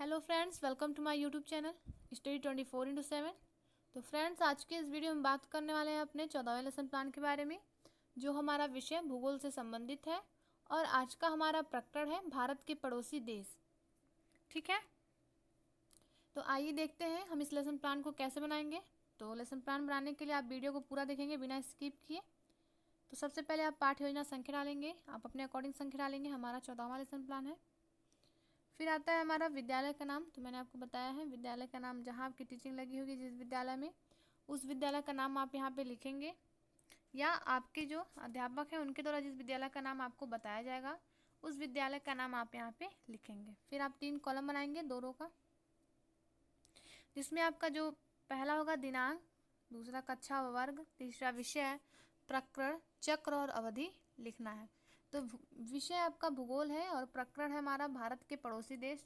Hello friends, welcome to my YouTube channel study 24/7। तो friends, आज के इस वीडियो में बात करने वाले हैं अपने 14वें लेसन प्लान के बारे में, जो हमारा विषय भूगोल से संबंधित है। और आज का हमारा प्रकरण है भारत के पड़ोसी देश। ठीक है, तो आइए देखते हैं हम इस लेसन प्लान को कैसे बनाएंगे। तो लेसन प्लान बनाने के लिए आप वीडियो को पूरा देखेंगे बिना स्किप किए। तो सबसे पहले आप पाठ्य योजना संख्या डालेंगे, आप अपने अकॉर्डिंग संख्या डालेंगे। हमारा 14वां लेसन प्लान है। फिर आता है हमारा विद्यालय का नाम। तो मैंने आपको बताया है विद्यालय का नाम, जहाँ आपकी टीचिंग लगी होगी जिस विद्यालय में, उस विद्यालय का नाम आप यहाँ पे लिखेंगे, या आपके जो अध्यापक हैं उनके द्वारा जिस विद्यालय का नाम आपको बताया जाएगा उस विद्यालय का नाम आप यहाँ पे लिखेंगे। फिर आप 3 कॉलम बनाएंगे 2 रो का, जिसमें आपका जो पहला होगा दिनांक, दूसरा कक्षा वर्ग, तीसरा विषय, प्रकरण, चक्र और अवधि लिखना है। तो विषय आपका भूगोल है और प्रकरण है हमारा भारत के पड़ोसी देश।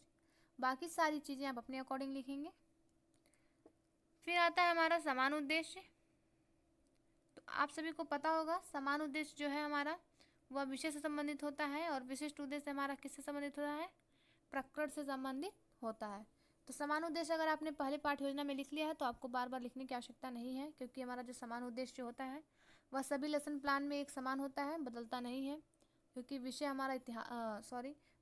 बाकी सारी चीज़ें आप अपने अकॉर्डिंग लिखेंगे। फिर आता है हमारा समान उद्देश्य। तो आप सभी को पता होगा समान उद्देश्य जो है हमारा वह विषय से संबंधित होता है, और विशिष्ट उद्देश्य हमारा किससे संबंधित होता है? प्रकरण से संबंधित होता है। तो समान उद्देश्य अगर आपने पहले पाठ योजना में लिख लिया है तो आपको बार बार लिखने की आवश्यकता नहीं है, क्योंकि हमारा जो समान उद्देश्य होता है वह सभी लेसन प्लान में एक समान होता है, बदलता नहीं है। क्योंकि विषय हमारा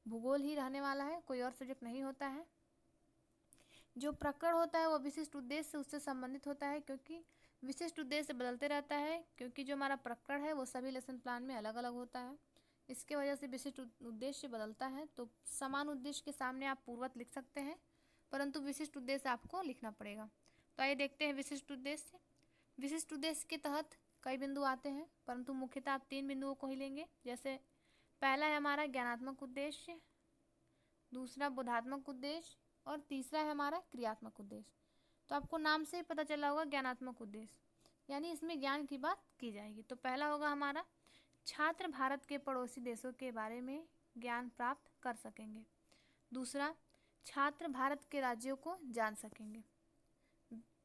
भूगोल ही रहने वाला है, कोई और सब्जेक्ट नहीं होता है। जो प्रकरण होता है वो विशिष्ट उद्देश्य से उससे संबंधित होता है, क्योंकि विशिष्ट उद्देश्य बदलते रहता है, क्योंकि जो हमारा प्रकरण है वो सभी लेसन प्लान में अलग अलग होता है। इसके वजह से विशिष्ट उद्देश्य बदलता है। तो समान उद्देश्य के सामने आप पूर्वत लिख सकते हैं, परंतु विशिष्ट उद्देश्य आपको लिखना पड़ेगा। तो आइए देखते हैं विशिष्ट उद्देश्य। विशिष्ट उद्देश्य के तहत कई बिंदु आते हैं, परंतु मुख्यतः आप 3 बिंदुओं को ही लेंगे। जैसे पहला है हमारा ज्ञानात्मक उद्देश्य, दूसरा बोधात्मक उद्देश्य और तीसरा है हमारा क्रियात्मक उद्देश्य। तो आपको नाम से ही पता चला होगा ज्ञानात्मक उद्देश्य, यानी इसमें ज्ञान की बात की जाएगी। तो पहला होगा हमारा छात्र भारत के पड़ोसी देशों के बारे में ज्ञान प्राप्त कर सकेंगे। दूसरा, छात्र भारत के राज्यों को जान सकेंगे।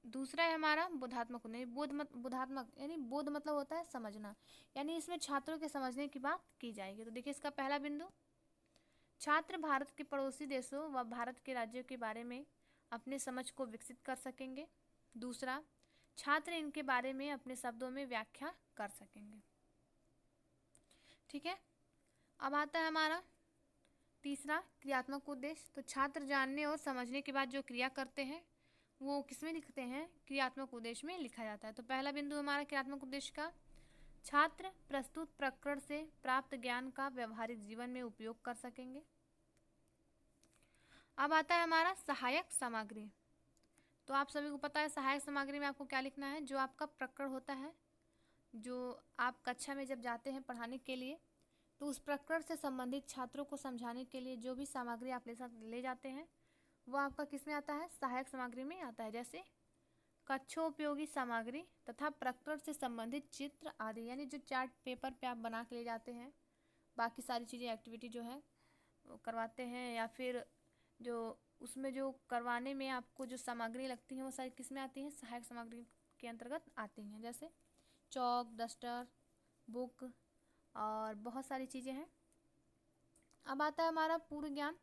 दूसरा है हमारा बोधात्मक, नहीं बोधात्मक यानी बोध मतलब होता है समझना, यानी इसमें छात्रों के समझने की बात की जाएगी। तो देखिए इसका पहला बिंदु, छात्र भारत के पड़ोसी देशों व भारत के राज्यों के बारे में अपने समझ को विकसित कर सकेंगे। दूसरा, छात्र इनके बारे में अपने शब्दों में व्याख्या कर सकेंगे। ठीक है, अब आता है हमारा तीसरा क्रियात्मक उद्देश्य। तो छात्र जानने और समझने के बाद जो क्रिया करते हैं वो किसमें लिखते हैं? क्रियात्मक उद्देश्य में लिखा जाता है। तो पहला बिंदु हमारा क्रियात्मक उद्देश्य का, छात्र प्रस्तुत प्रकरण से प्राप्त ज्ञान का व्यवहारिक जीवन में उपयोग कर सकेंगे। अब आता है हमारा सहायक सामग्री। तो आप सभी को पता है सहायक सामग्री में आपको क्या लिखना है? जो आपका प्रकरण होता है, जो आप कक्षा में जब जाते हैं पढ़ाने के लिए, तो उस प्रकरण से संबंधित छात्रों को समझाने के लिए जो भी सामग्री आप ले जाते हैं वो आपका किस में आता है? सहायक सामग्री में आता है। जैसे कक्षोपयोगी सामग्री तथा प्रकरण से संबंधित चित्र आदि, यानी जो चार्ट पेपर पे आप बना के ले जाते हैं, बाकी सारी चीज़ें एक्टिविटी जो है वो करवाते हैं, या फिर जो उसमें जो करवाने में आपको जो सामग्री लगती हैं वो सारी किस में आती हैं? सहायक सामग्री के अंतर्गत आती हैं। जैसे चौक, डस्टर, बुक और बहुत सारी चीज़ें हैं। अब आता है हमारा पूर्व ज्ञान।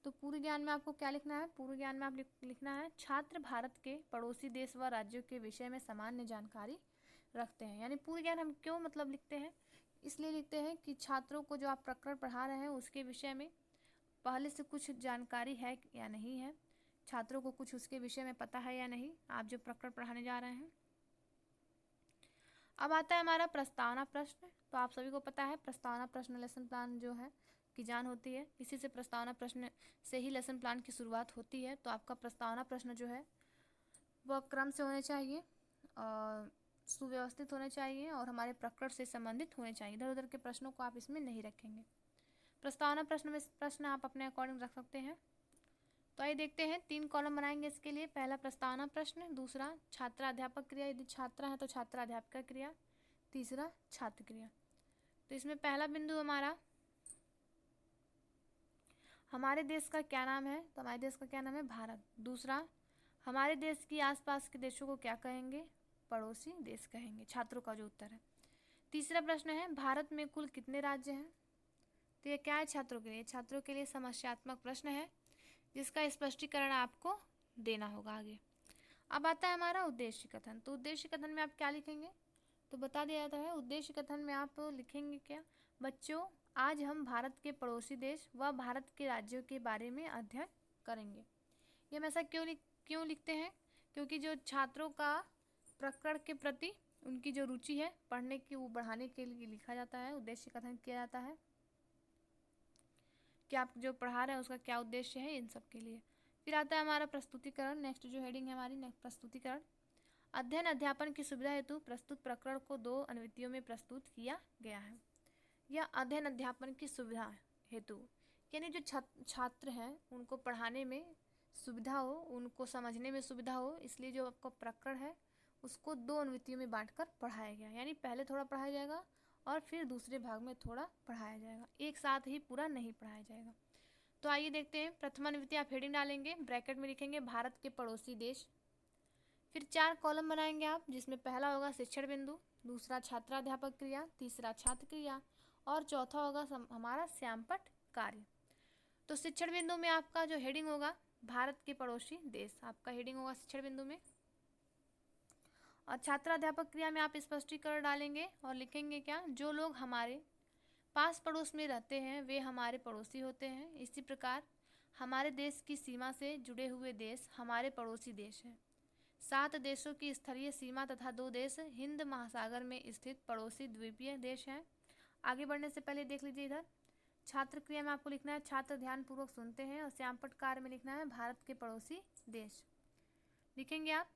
तो पूर्व ज्ञान में आपको क्या लिखना है? पूर्व ज्ञान में आप लिखना है छात्र भारत के पड़ोसी देश व राज्यों के विषय में सामान्य जानकारी रखते हैं। यानी पूर्व ज्ञान हम क्यों मतलब लिखते हैं? इसलिए लिखते हैं कि छात्रों को जो आप प्रकरण पढ़ा रहे हैं उसके विषय में पहले से कुछ जानकारी है या नहीं है, छात्रों को कुछ उसके विषय में पता है या नहीं, आप जो प्रकरण पढ़ाने जा रहे हैं। अब आता है हमारा प्रस्तावना प्रश्न। तो आप सभी को पता है प्रस्तावना प्रश्न लेसन प्लान जो है की जान होती है, इसी से प्रस्तावना प्रश्न से ही लेसन प्लान की शुरुआत होती है। तो आपका प्रस्तावना प्रश्न जो है वह क्रम से होने चाहिए और सुव्यवस्थित होने चाहिए और हमारे प्रकरण से संबंधित होने चाहिए। इधर उधर के प्रश्नों को आप इसमें नहीं रखेंगे। प्रस्तावना प्रश्न में प्रश्न आप अपने अकॉर्डिंग रख सकते हैं। तो आइए देखते हैं 3 कॉलम बनाएंगे इसके लिए। पहला प्रस्तावना प्रश्न, दूसरा छात्र अध्यापक क्रिया, यदि छात्रा है तो छात्र अध्यापक क्रिया, तीसरा छात्र क्रिया। तो इसमें पहला बिंदु हमारा हमारे देश का क्या नाम है? तो हमारे देश का क्या नाम है? भारत। दूसरा, हमारे देश की आसपास के देशों को क्या कहेंगे? पड़ोसी देश कहेंगे, छात्रों का जो उत्तर है। तीसरा प्रश्न है भारत में कुल कितने राज्य हैं? तो ये क्या है? छात्रों के लिए, छात्रों के लिए समस्यात्मक प्रश्न है। जिसका स्पष्टीकरण आपको देना होगा आगे। अब आता है हमारा उद्देश्य कथन। तो उद्देश्य कथन में आप क्या लिखेंगे, तो बता दिया जाता है। उद्देश्य कथन में आप लिखेंगे क्या, बच्चों आज हम भारत के पड़ोसी देश व भारत के राज्यों के बारे में अध्ययन करेंगे। ये हम ऐसा क्यों लिखते हैं, क्योंकि जो छात्रों का प्रकरण के प्रति उनकी जो रुचि है पढ़ने की, वो बढ़ाने के लिए लिखा जाता है, उद्देश्य कथन किया जाता है कि आप जो पढ़ा रहे हैं उसका क्या उद्देश्य है, इन सब के लिए। फिर आता है हमारा प्रस्तुतिकरण। नेक्स्ट जो हेडिंग है हमारी, नेक्स्ट प्रस्तुतिकरण। अध्ययन अध्यापन की सुविधा हेतु प्रस्तुत प्रकरण को 2 अनुवृत्तियों में प्रस्तुत किया गया है। यह अध्ययन अध्यापन की सुविधा हेतु यानी जो छात्र हैं उनको पढ़ाने में सुविधा हो, उनको समझने में सुविधा हो, इसलिए जो आपका प्रकरण है उसको 2 अनुवृत्तियों में बांटकर पढ़ाया गया। यानी पहले थोड़ा पढ़ाया जाएगा और फिर दूसरे भाग में थोड़ा पढ़ाया जाएगा, एक साथ ही पूरा नहीं पढ़ाया जाएगा। तो आइए देखते हैं। प्रथम अनुवृत्ति आप हेडिंग डालेंगे, ब्रैकेट में लिखेंगे भारत के पड़ोसी देश। फिर 4 कॉलम बनाएंगे आप, जिसमें पहला होगा शिक्षण बिंदु, दूसरा छात्राध्यापक क्रिया, तीसरा छात्र क्रिया और चौथा होगा हमारा श्यामपट्ट कार्य। तो शिक्षण बिंदु में आपका जो हेडिंग होगा भारत के पड़ोसी देश, आपका हेडिंग होगा शिक्षण बिंदु में। और छात्राध्यापक क्रिया में आप स्पष्टीकरण डालेंगे और लिखेंगे क्या, जो लोग हमारे पास पड़ोस में रहते हैं वे हमारे पड़ोसी होते हैं। इसी प्रकार हमारे देश की सीमा से जुड़े हुए देश हमारे पड़ोसी देश हैं। 7 देशों की स्थलीय सीमा तथा 2 देश हिंद महासागर में स्थित पड़ोसी द्वीपीय देश हैं। आगे बढ़ने से पहले देख लीजिए इधर, छात्र क्रिया में आपको लिखना है छात्र ध्यानपूर्वक सुनते हैं, और श्यामपट्ट कार्य में लिखना है भारत के पड़ोसी देश। लिखेंगे आप,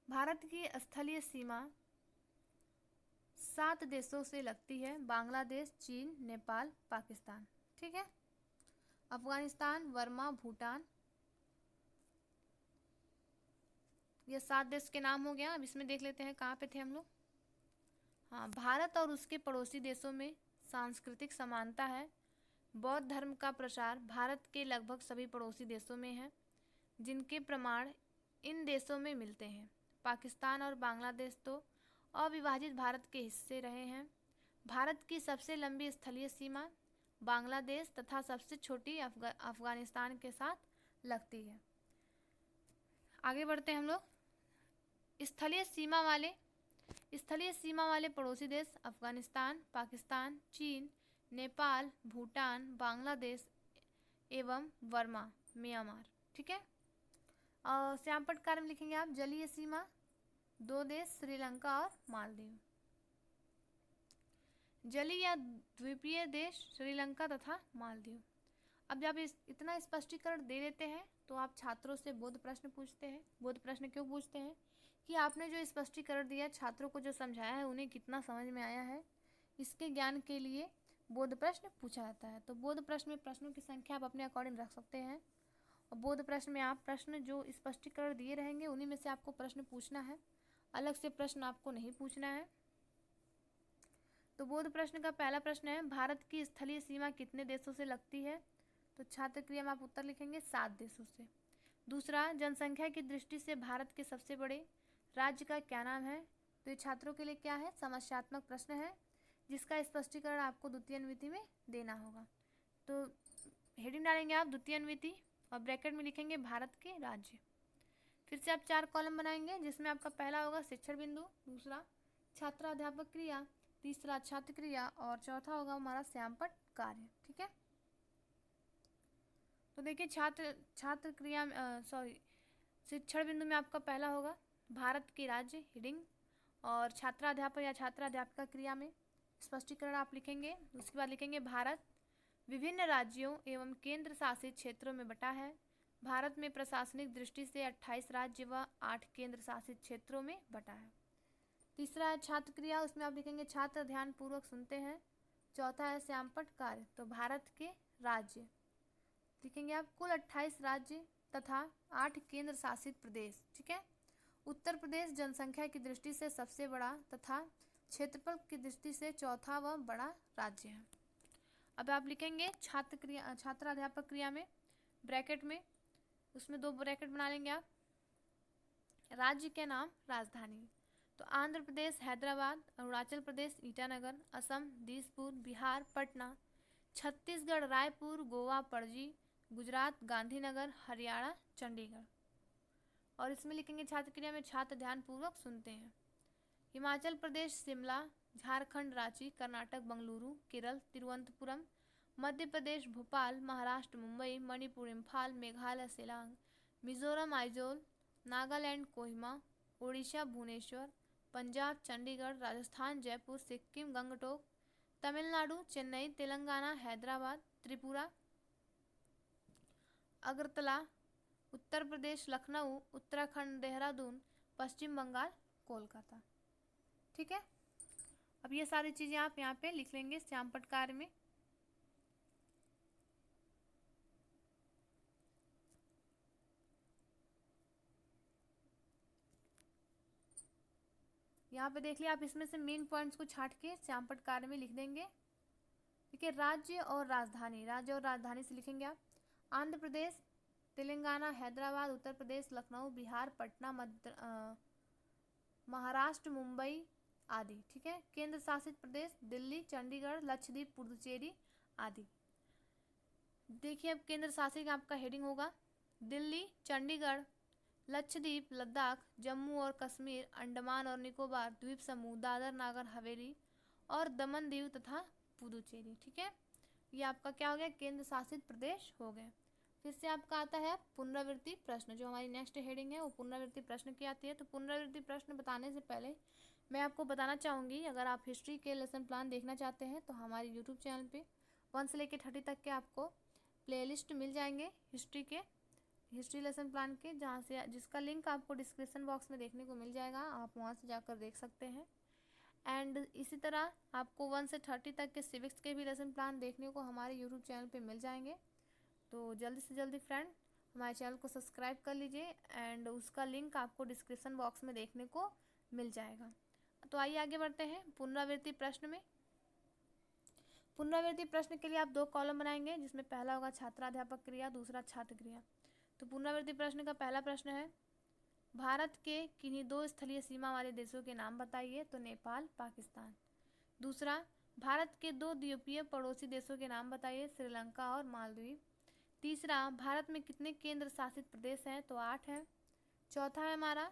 भारत की स्थलीय सीमा 7 देशों से लगती है, बांग्लादेश, चीन, नेपाल, पाकिस्तान, ठीक है, अफगानिस्तान, बर्मा, भूटान, ये 7 देश के नाम हो गया। अब इसमें देख लेते हैं कहाँ पे थे हम लोग। हाँ, भारत और उसके पड़ोसी देशों में सांस्कृतिक समानता है। बौद्ध धर्म का प्रसार भारत के लगभग सभी पड़ोसी देशों में है, जिनके प्रमाण इन देशों में मिलते हैं। पाकिस्तान और बांग्लादेश तो अविभाजित भारत के हिस्से रहे हैं। भारत की सबसे लंबी स्थलीय सीमा बांग्लादेश तथा सबसे छोटी अफगानिस्तान के साथ लगती है। आगे बढ़ते हैं हम लोग। स्थलीय सीमा वाले पड़ोसी देश अफगानिस्तान, पाकिस्तान, चीन, नेपाल, भूटान, बांग्लादेश एवं बर्मा, म्यांमार, ठीक है। और श्यामपट्ट कार्य में लिखेंगे आप जलीय सीमा 2 देश श्रीलंका और मालदीव। जलीय या द्वीपीय देश श्रीलंका तथा मालदीव। अब जब इतना स्पष्टीकरण दे देते हैं तो आप छात्रों से बोध प्रश्न पूछते हैं। बोध प्रश्न क्यों पूछते हैं कि आपने जो स्पष्टीकरण दिया, छात्रों को जो समझाया है, उन्हें कितना समझ में आया है, इसके ज्ञान के लिए बोध प्रश्न पूछा जाता है। तो बोध प्रश्न में प्रश्नों की संख्या आप अपने अकॉर्डिंग रख सकते हैं, और बोध प्रश्न में आप प्रश्न जो स्पष्टीकरण दिए रहेंगे उन्हीं में से आपको प्रश्न पूछना है, अलग से प्रश्न आपको नहीं पूछना है। तो बोध प्रश्न का पहला प्रश्न है, भारत की स्थलीय सीमा कितने देशों से लगती है? तो छात्र क्रिया में आप उत्तर लिखेंगे 7 देशों से। दूसरा, जनसंख्या की दृष्टि से भारत के सबसे बड़े राज्य का क्या नाम है? तो ये छात्रों के लिए क्या है, समस्यात्मक प्रश्न है, जिसका स्पष्टीकरण आपको द्वितीय अनुवृत्ति में देना होगा। तो हेडिंग डालेंगे आप द्वितीय अनुवृत्ति और ब्रैकेट में लिखेंगे भारत के राज्य। फिर से आप 4 कॉलम बनाएंगे, जिसमें आपका पहला होगा शिक्षण बिंदु, दूसरा छात्राध्यापक क्रिया, तीसरा छात्र क्रिया और चौथा होगा हमारा श्यामपट्ट कार्य, ठीक है। तो देखिए छात्र क्रिया शिक्षण बिंदु में आपका पहला होगा भारत के राज्य हेडिंग, और छात्राध्यापक या छात्राध्यापिका क्रिया में स्पष्टीकरण आप लिखेंगे। उसके बाद लिखेंगे भारत विभिन्न राज्यों एवं केंद्र शासित क्षेत्रों में बटा है। भारत में प्रशासनिक दृष्टि से 28 राज्य व 8 केंद्र शासित क्षेत्रों में बटा है। तीसरा है छात्र क्रिया, उसमें आप लिखेंगे छात्र ध्यानपूर्वक सुनते हैं। चौथा है श्यामपट्ट कार्य, तो भारत के राज्य लिखेंगे आप कुल 28 राज्य तथा 8 केंद्र शासित प्रदेश, ठीक है। उत्तर प्रदेश जनसंख्या की दृष्टि से सबसे बड़ा तथा क्षेत्रफल की दृष्टि से चौथा व बड़ा राज्य है। अब आप लिखेंगे छात्राध्यापक क्रिया में ब्रैकेट में, उसमें 2 ब्रैकेट बना लेंगे आप। राज्य के नाम राजधानी, तो आंध्र प्रदेश हैदराबाद, अरुणाचल प्रदेश ईटानगर, असम दिसपुर, बिहार पटना, छत्तीसगढ़ रायपुर, गोवा पणजी, गुजरात, गांधीनगर, हरियाणा, चंडीगढ़। और इसमें लिखेंगे छात्र क्रिया में छात्र ध्यानपूर्वक सुनते हैं। हिमाचल प्रदेश शिमला, झारखंड रांची, कर्नाटक बेंगलुरु, केरल तिरुवनंतपुरम, मध्य प्रदेश भोपाल, महाराष्ट्र मुंबई, मणिपुर इम्फाल, मेघालय शिलांग, मिजोरम आइजोल, नागालैंड कोहिमा, उड़ीसा भुवनेश्वर, पंजाब चंडीगढ़, राजस्थान जयपुर, सिक्किम गंगटोक, तमिलनाडु चेन्नई, तेलंगाना हैदराबाद, त्रिपुरा अगरतला, उत्तर प्रदेश लखनऊ, उत्तराखंड देहरादून, पश्चिम बंगाल कोलकाता। ठीक है, अब ये सारी चीज़ें आप यहाँ पे लिख लेंगे श्याम पटकार में। यहाँ पे देख लिया आप, इसमें से मेन पॉइंट्स को छाट के श्याम पटकार में लिख देंगे। ठीक है, राज्य और राजधानी, राज्य और राजधानी से लिखेंगे आप आंध्र प्रदेश, तेलंगाना, हैदराबाद, उत्तर प्रदेश, लखनऊ, बिहार, पटना, महाराष्ट्र, मुंबई आदि। ठीक है, केंद्र शासित प्रदेश दिल्ली, चंडीगढ़, लक्षद्वीप, पुडुचेरी आदि। देखिए अब केंद्र शासित आपका हेडिंग होगा दिल्ली, चंडीगढ़, लक्षद्वीप, लद्दाख, जम्मू और कश्मीर, अंडमान और निकोबार द्वीप समूह, दादर नागर हवेली और दमन दीव तथा पुदुचेरी। ठीक है, ये आपका क्या हो गया, केंद्र शासित प्रदेश हो गए। फिर से आपका आता है पुनरावृत्ति प्रश्न, जो हमारी नेक्स्ट हेडिंग है वो पुनरावृत्ति प्रश्न की आती है। तो पुनरावृत्ति प्रश्न बताने से पहले मैं आपको बताना चाहूँगी, अगर आप हिस्ट्री के लेसन प्लान देखना चाहते हैं तो हमारे यूट्यूब चैनल पे 1 से लेकर 30 तक के आपको प्लेलिस्ट मिल जाएंगे हिस्ट्री लेसन प्लान के, जहाँ से जिसका लिंक आपको डिस्क्रिप्शन बॉक्स में देखने को मिल जाएगा, आप वहाँ से जाकर देख सकते हैं। एंड इसी तरह आपको 1 से 30 तक के सिविक्स के भी लेसन प्लान देखने को हमारे यूट्यूब चैनल पे मिल जाएंगे। तो जल्दी से जल्दी फ्रेंड हमारे चैनल को सब्सक्राइब कर लीजिए एंड उसका लिंक आपको डिस्क्रिप्शन बॉक्स में देखने को मिल जाएगा। तो आइए आगे बढ़ते हैं पुनरावृत्ति प्रश्न में। पुनरावृत्ति प्रश्न के लिए आप 2 कॉलम बनाएंगे, जिसमें पहला होगा छात्राध्यापक क्रिया, दूसरा छात्र क्रिया। तो पुनरावृत्ति प्रश्न का पहला प्रश्न है, भारत के किन्हीं 2 स्थलीय सीमा वाले देशों के नाम बताइए। तो नेपाल, पाकिस्तान। दूसरा, भारत के 2 द्वीपीय पड़ोसी देशों के नाम बताइए, श्रीलंका और मालदीव। तीसरा, भारत में कितने केंद्र शासित प्रदेश हैं। तो 8 हैं। चौथा है हमारा,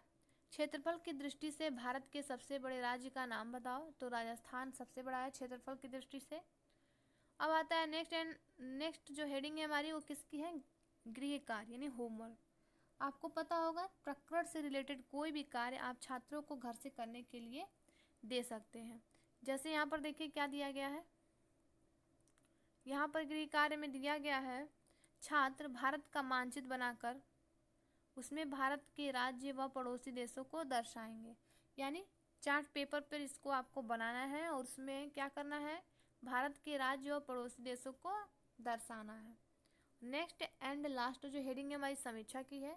क्षेत्रफल की दृष्टि से भारत के सबसे बड़े राज्य का नाम बताओ। तो राजस्थान सबसे बड़ा है क्षेत्रफल की दृष्टि से। अब आता है नेक्स्ट जो हेडिंग है हमारी वो किसकी है, गृह कार्य यानी होमवर्क। आपको पता होगा प्रकृति से रिलेटेड कोई भी कार्य आप छात्रों को घर से करने के लिए दे सकते हैं। जैसे यहाँ पर देखिए क्या दिया गया है, यहाँ पर गृह कार्य में दिया गया है, छात्र भारत का मानचित्र बनाकर उसमें भारत के राज्य व पड़ोसी देशों को दर्शाएंगे। यानी चार्ट पेपर पर इसको आपको बनाना है और उसमें क्या करना है, भारत के राज्य और पड़ोसी देशों को दर्शाना है। नेक्स्ट एंड लास्ट जो हेडिंग है हमारी समीक्षा की है।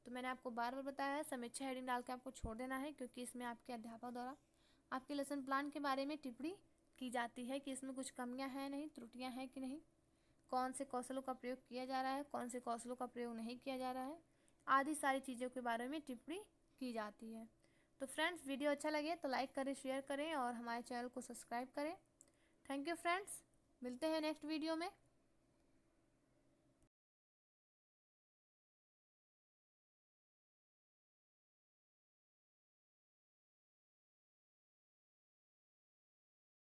तो मैंने आपको बार बार बताया है समीक्षा हेडिंग डाल के आपको छोड़ देना है, क्योंकि इसमें आपके अध्यापक द्वारा आपके लेसन प्लान के बारे में टिप्पणी की जाती है कि इसमें कुछ कमियां हैं नहीं, त्रुटियां हैं कि नहीं, कौन से कौशलों का प्रयोग किया जा रहा है, कौन से कौशलों का प्रयोग नहीं किया जा रहा है, आदि सारी चीज़ों के बारे में टिप्पणी की जाती है। तो फ्रेंड्स वीडियो अच्छा लगे तो लाइक करें, शेयर करें और हमारे चैनल को सब्सक्राइब करें। थैंक यू फ्रेंड्स, मिलते हैं नेक्स्ट वीडियो में।